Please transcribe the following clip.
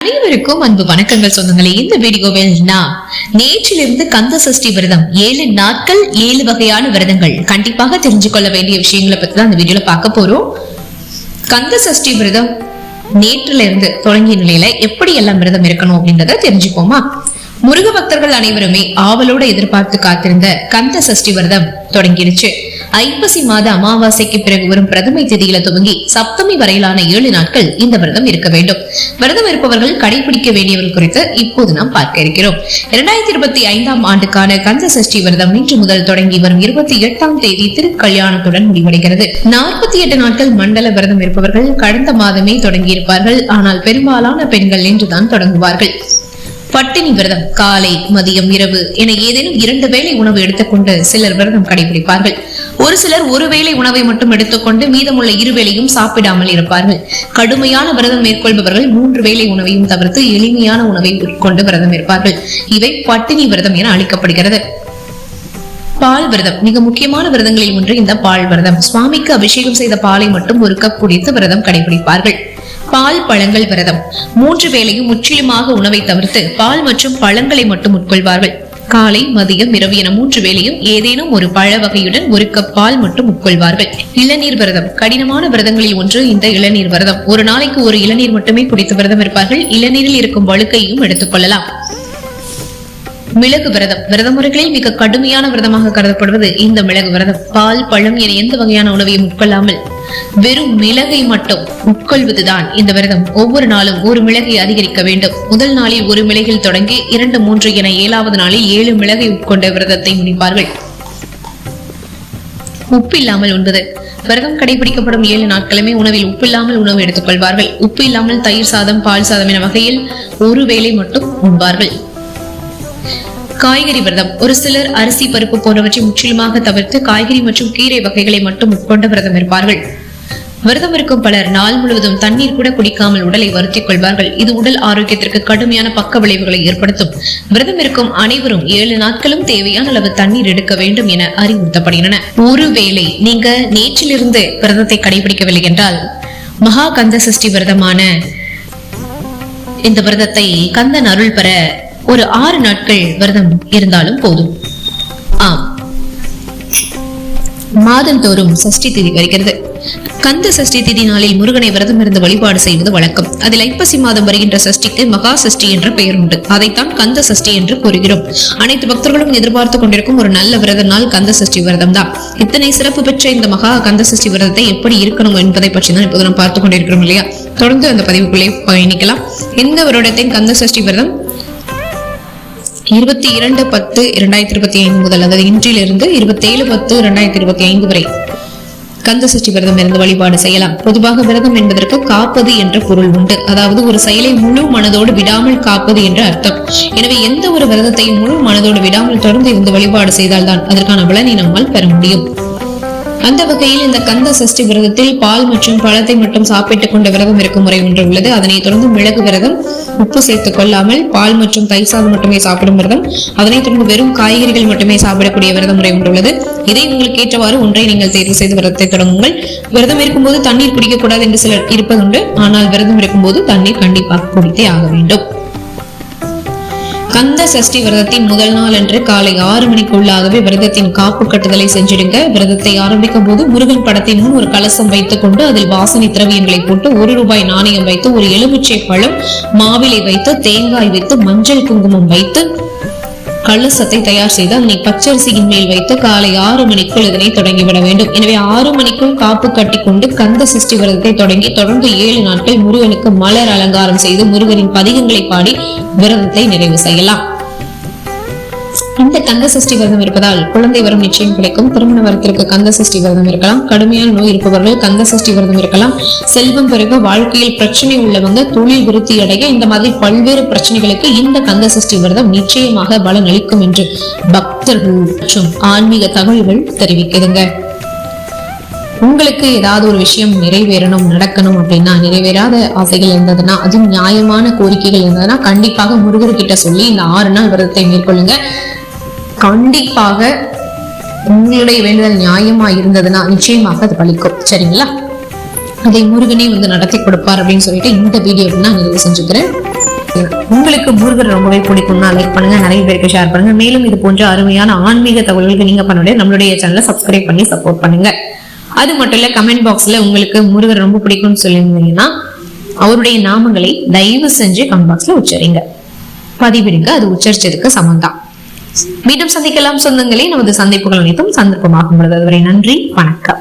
அனைவருக்கும் அன்பு வணக்கங்கள் சொந்தங்களே. இந்த வீடியோவில் நான் நேற்றிலிருந்து கந்த சஷ்டி விரதம் 7 நாட்கள் 7 வகையான விரதங்கள் கண்டிப்பாக தெரிஞ்சு கொள்ள வேண்டிய விஷயங்களை பத்தி தான் இந்த வீடியோல பார்க்க போறோம். கந்த சஷ்டி விரதம் நேற்றிலிருந்து தொடங்கிய நிலையில எப்படி எல்லாம் விரதம் இருக்கணும் அப்படின்றத தெரிஞ்சுப்போமா. முருக பக்தர்கள் அனைவருமே ஆவலோட எதிர்பார்த்து காத்திருந்த கந்த சஷ்டி விரதம் தொடங்கிடுச்சு. ஐப்பசி மாத அமாவாசைக்கு பிறகு வரும் பிரதமை திதியில துவங்கி சப்தமி வரையிலான 7 நாட்கள் இந்த விரதம் இருக்க வேண்டும். விரதம் இருப்பவர்கள் கடைபிடிக்க வேண்டியவர்கள் குறித்து இப்போது நாம் பார்க்க இருக்கிறோம். 2025ஆம் ஆண்டுக்கான கந்த சஷ்டி விரதம் இன்று முதல் தொடங்கி வரும் 28ஆம் தேதி திருக்கல்யாணத்துடன் முடிவடைகிறது. 48 நாட்கள் மண்டல விரதம் இருப்பவர்கள் கடந்த மாதமே தொடங்கி இருப்பார்கள். ஆனால் பெரும்பாலான பெண்கள் இன்றுதான் தொடங்குவார்கள். பட்டினி விரதம் காலை மதியம் இரவு என ஏதேனும் 2 வேளை உணவு எடுத்துக்கொண்டு சிலர் விரதம் கடைபிடிப்பார்கள். ஒரு சிலர் 1 வேளை உணவை மட்டும் எடுத்துக்கொண்டு மீதமுள்ள 2 வேளையும் சாப்பிடாமல் இருப்பார்கள். கடுமையான விரதம் மேற்கொள்பவர்கள் 3 வேளை உணவையும் தவிர்த்து எளிமையான உணவை உட்கொண்டு விரதம் இருப்பார்கள். இவை பட்டினி விரதம் என அழைக்கப்படுகிறது. பால் விரதம் மிக முக்கியமான விரதங்களில் ஒன்று இந்த பால் விரதம். சுவாமிக்கு அபிஷேகம் செய்த பாலை மட்டும் 1 கப் குடித்து விரதம் கடைபிடிப்பார்கள். பால் பழங்கள் விரதம் 3 வேளையும் முற்றிலுமாக உணவை தவிர்த்து பால் மற்றும் பழங்களை மட்டும் உட்கொள்வார்கள். காலை மதியம் இரவு என 3 வேளையும் ஏதேனும் ஒரு பழ வகையுடன் 1 கப் பால் மட்டும் உட்கொள்வார்கள். இளநீர் விரதம் கடினமான விரதங்களில் ஒன்று இந்த இளநீர் விரதம். ஒரு நாளைக்கு 1 இளநீர் மட்டுமே குடித்து விரதம் இருப்பார்கள். இளநீரில் இருக்கும் வழுக்கையும் எடுத்துக் கொள்ளலாம். மிளகு விரதம் விரத முறைகளில் மிக கடுமையான விரதமாக கருதப்படுவது இந்த மிளகு விரதம். பால் பழம் என எந்த வகையான உணவையும் உட்கொள்ளாமல் வெறும் மிளகை மட்டும் உட்கொள்வதுதான் இந்த விரதம். ஒவ்வொரு நாளும் 1 மிளகை அதிகரிக்க வேண்டும். முதல் நாளில் 1 மிளகில் தொடங்கி 2, 3 என 7வது நாளில் 7 மிளகை உட்கொண்ட விரதத்தை முடிப்பார்கள். உப்பு இல்லாமல் உண்பது விரதம் கடைபிடிக்கப்படும் 7 நாட்களுமே உணவில் உப்பில்லாமல் உணவு எடுத்துக் கொள்வார்கள். உப்பு இல்லாமல் தயிர் சாதம் பால் சாதம் என வகையில் 1 வேளை மட்டும் உண்பார்கள். காய்கறி விரதம் ஒரு சிலர் அரிசி பருப்பு போன்றவற்றை முற்றிலுமாக தவிர்த்து காய்கறி மற்றும் கீரை வகைகளை மட்டும் உட்கொண்ட விரதம் இருப்பார்கள். விரதம் இருக்கும் பலர் நாள் முழுவதும் தண்ணீர் கூட குடிக்காமல் உடலை வருத்திக் கொள்வார்கள். இது உடல் ஆரோக்கியத்திற்கு கடுமையான பக்க விளைவுகளை ஏற்படுத்தும். விரதம் இருக்கும் அனைவரும் 7 நாட்களும் தேவையான அளவு தண்ணீர் எடுக்க வேண்டும் என அறிவுறுத்தப்படுகின்றன. ஒருவேளை நீங்க நேற்றிலிருந்து விரதத்தை கடைபிடிக்கவில்லை என்றால் மகா கந்த சஷ்டி விரதமான இந்த விரதத்தை கந்தன் அருள் பெற ஒரு 6 நாட்கள் விரதம் இருந்தாலும் போதும். ஆம், மாதந்தோறும் சஷ்டி திதி வருகிறது. கந்த சஷ்டி திதி நாளில் முருகனை விரதம் இருந்து வழிபாடு செய்வது வழக்கம். அதில் ஐப்பசி மாதம் வருகின்ற சஷ்டிக்கு மகா சஷ்டி என்ற பெயர் உண்டு. அதைத்தான் கந்த சஷ்டி என்று கூறுகிறோம். அனைத்து பக்தர்களும் எதிர்பார்த்து கொண்டிருக்கும் ஒரு நல்ல விரத நாள் கந்த சஷ்டி விரதம் தான். இத்தனை சிறப்பு பெற்ற இந்த மகா கந்த சஷ்டி விரதத்தை எப்படி இருக்கணும் என்பதை பற்றி தான் இப்போது நாம் பார்த்து கொண்டிருக்கிறோம் இல்லையா. தொடர்ந்து அந்த பதிவுக்குள்ளே பயணிக்கலாம். இந்த வருடத்தின் கந்த சஷ்டி விரதம் 22/10/2025 முதல், அதாவது இன்றிலிருந்து 27/10/2025 வரை கந்த சஷ்டி விரதம் இருந்து வழிபாடு செய்யலாம். பொதுவாக விரதம் என்பதற்கு காப்பது என்ற பொருள் உண்டு. அதாவது ஒரு செயலை முழு மனதோடு விடாமல் காப்பது என்ற அர்த்தம். எனவே எந்த ஒரு விரதத்தையும் முழு மனதோடு விடாமல் தொடர்ந்து இருந்து வழிபாடு செய்தால்தான் அதற்கான பலனை நம்மால் பெற முடியும். அந்த வகையில் இந்த கந்த சஷ்டி விரதத்தில் பால் மற்றும் பழத்தை மட்டும் சாப்பிட்டுக் கொண்ட விரதம் இருக்கும் முறை ஒன்று உள்ளது. அதனைத் தொடர்ந்து மிளகு விரதம், உப்பு சேர்த்துக் கொள்ளாமல் பால் மற்றும் தயிர் சாதம் மட்டுமே சாப்பிடும் விரதம். அதனைத் தொடர்ந்து வெறும் காய்கறிகள் மட்டுமே சாப்பிடக்கூடிய விரத முறை ஒன்று உள்ளது. இதை உங்களுக்கு ஏற்றவாறு ஒன்றை நீங்கள் தேர்வு செய்து விரதத்தை தொடங்குங்கள். விரதம் இருக்கும்போது தண்ணீர் குடிக்கக்கூடாது என்று சிலர் இருப்பதுண்டு. ஆனால் விரதம் இருக்கும்போது தண்ணீர் கண்டிப்பாக குடித்தே ஆக வேண்டும். கந்த சஷ்டி விரதத்தின் முதல் நாள் அன்று காலை 6 மணிக்குள்ளாகவே விரதத்தின் காப்பு கட்டுதலை செஞ்சிடுங்க. விரதத்தை ஆரம்பிக்கும் போது முருகன் படத்தின் முன் ஒரு கலசம் வைத்துக் கொண்டு அதில் வாசனை திரவியங்களை போட்டு 1 ரூபாய் நாணயம் வைத்து, ஒரு எலுமிச்சை பழம், மாவிலை வைத்து, தேங்காய் வைத்து, மஞ்சள் குங்குமம் வைத்து கலசத்தை தயார் செய்து அதனை பச்சரிசியின் மேல் வைத்து காலை 6 மணிக்குள் இதனை தொடங்கிவிட வேண்டும். எனவே 6 மணிக்குள் காப்பு கட்டி கொண்டு கந்த சஷ்டி விரதத்தை தொடங்கி தொடர்ந்து 7 நாட்கள் முருகனுக்கு மலர் அலங்காரம் செய்து முருகனின் பதிகங்களை பாடி விரதத்தை நிறைவு செய்யலாம். இந்த கந்த சஷ்டி விரதம் இருப்பதால் குழந்தை வரம் நிச்சயம் கிடைக்கும். திருமண வரத்திற்கு கந்த சஷ்டி விரதம் இருக்கலாம். கடுமையான நோய் இருப்பவர்கள் கந்த சஷ்டி விரதம் இருக்கலாம். செல்வம் பெருக, வாழ்க்கையில் பிரச்சனை உள்ளவங்க, தொழில் விருத்தி அடைய, இந்த மாதிரி பல்வேறு பிரச்சனைகளுக்கு இந்த கந்த சஷ்டி விரதம் நிச்சயமாக பலன் அளிக்கும் என்று பக்தர்கள் மற்றும் ஆன்மீக தகவல்கள் தெரிவிக்குதுங்க. உங்களுக்கு ஏதாவது ஒரு விஷயம் நிறைவேறணும், நடக்கணும் அப்படின்னா, நிறைவேறாத ஆசைகள் இருந்ததுன்னா, அதுவும் நியாயமான கோரிக்கைகள் இருந்ததுன்னா கண்டிப்பாக முருகர்கிட்ட சொல்லி இந்த 6 நாள் விரதத்தை மேற்கொள்ளுங்க. கண்டிப்பாக உங்களுடைய வேண்டுதல் நியாயமா இருந்ததுன்னா நிச்சயமாக அது பலிக்கும். சரிங்களா? அதை முருகனே நடத்தி கொடுப்பார் அப்படின்னு சொல்லிட்டு இந்த வீடியோ நான் நிறைவு செஞ்சுக்கிறேன். உங்களுக்கு முருகர் ரொம்பவே பிடிக்கும்னா லைக் பண்ணுங்க, நிறைய பேருக்கு ஷேர் பண்ணுங்க. மேலும் இது போன்ற அருமையான ஆன்மீக தகவல்களுக்கு நீங்க பண்ணுடைய நம்மளுடைய சேனலை சப்ஸ்கிரைப் பண்ணி சப்போர்ட் பண்ணுங்க. அது மட்டும் இல்ல, கமெண்ட் பாக்ஸ்ல உங்களுக்கு முருகர் ரொம்ப பிடிக்கும்னு சொல்லியிருந்தீங்கன்னா அவருடைய நாமங்களை தயவு செஞ்சு கமெண்ட் பாக்ஸ்ல உச்சரிங்க, பதிவிடுங்க. அது உச்சரிச்சதுக்கு சமந்தான். மீண்டும் சந்திக்கலாம் சொந்தங்களே. நமது சந்திப்புகள் அனைத்தும் சந்தர்ப்பமாகும் பொழுது அதுவரை நன்றி, வணக்கம்.